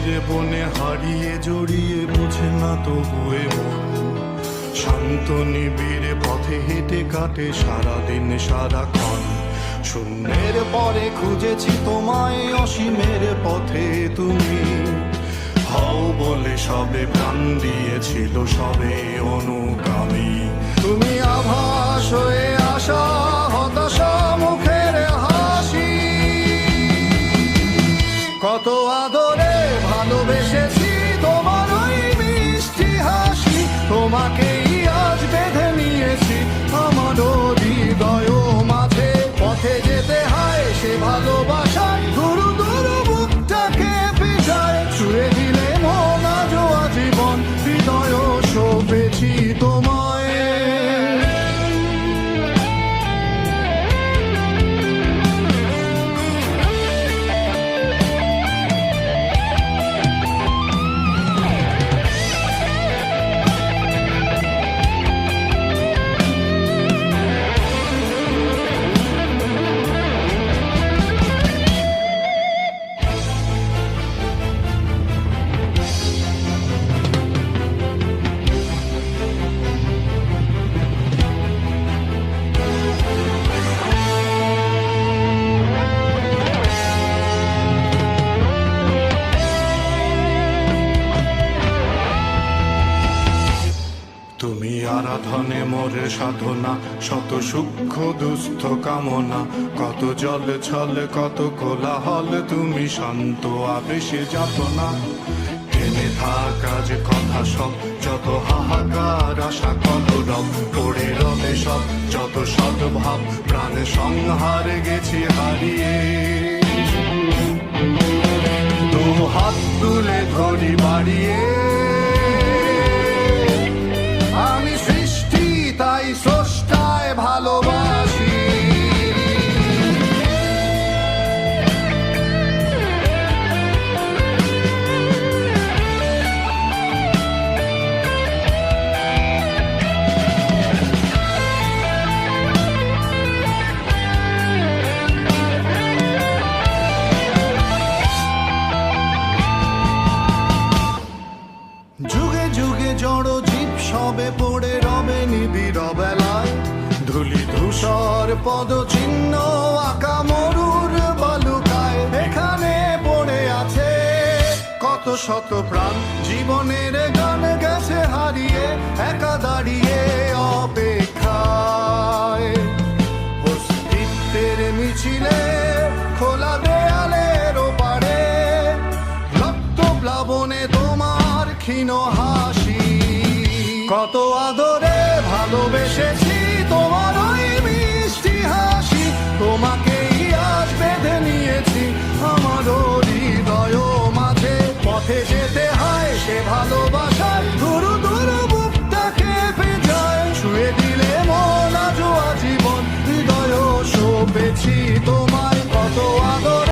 নিবিড় বনে হারিয়ে জড়িয়ে বুঝে না তবুয়ে মন। শান্ত নিবিড় পথে হেঁটে কাটে সারাদিন সারাক্ষণ। শূন্যের পরে খুঁজেছি তোমায়, অসীমের পথে তুমি হও বলে সবে প্রাণ দিয়েছিল, সবে অনুগামী। তুমি আভাস হয়ে আসা, হতাশা মুখের হাসি। কত আদরে ভালোবেসেছি তোমার ওই মিষ্টি হাসি। তোমাকেই আজ বেঁধে নিয়েছি আমার হৃদয় মাঝে। পথে যেতে হয় সে ভালোবাসায়, দুরু দুরু বুকটাকে পিছায়। ছুঁয়ে দিলে মন আজও আজীবন, হৃদয় সপেছি তোমায়। তুমি আরাধনে মোরে সাধনা, শত সূক্ষ্ম দুস্থ কামনা। কত জল ছল কত কোলাহল, তুমি শান্ত আবেশে যাতনা। টেনে থাকা যে কথা সব, যত হাহাকার আশা কলরব। পড়ে রবে সব যত সদ্ভাব, প্রাণে সংহার গেছি হারিয়ে। দু হাত তুলে ধরি বাড়িয়ে, আমি সৃষ্টি তাই স্রষ্টায় ভালোবাসি। যুগে যুগে জড় জীব সবে পড়ে রবে নিবিড় বেলায়। ধুলি ধূসর পদ চিহ্ন আঁকা মরুর বালুকায়। এখানে পড়ে আছে কত শত প্রাণ, জীবনের গান গেছে হারিয়ে একা দাঁড়িয়ে অপেক্ষায়। অস্তিত্বের মিছিলে খোলা দেয়ালের ওপারে, রক্ত প্লাবনে তোমার ক্ষীণ হাসি। কত আদরে ভালোবেসেছি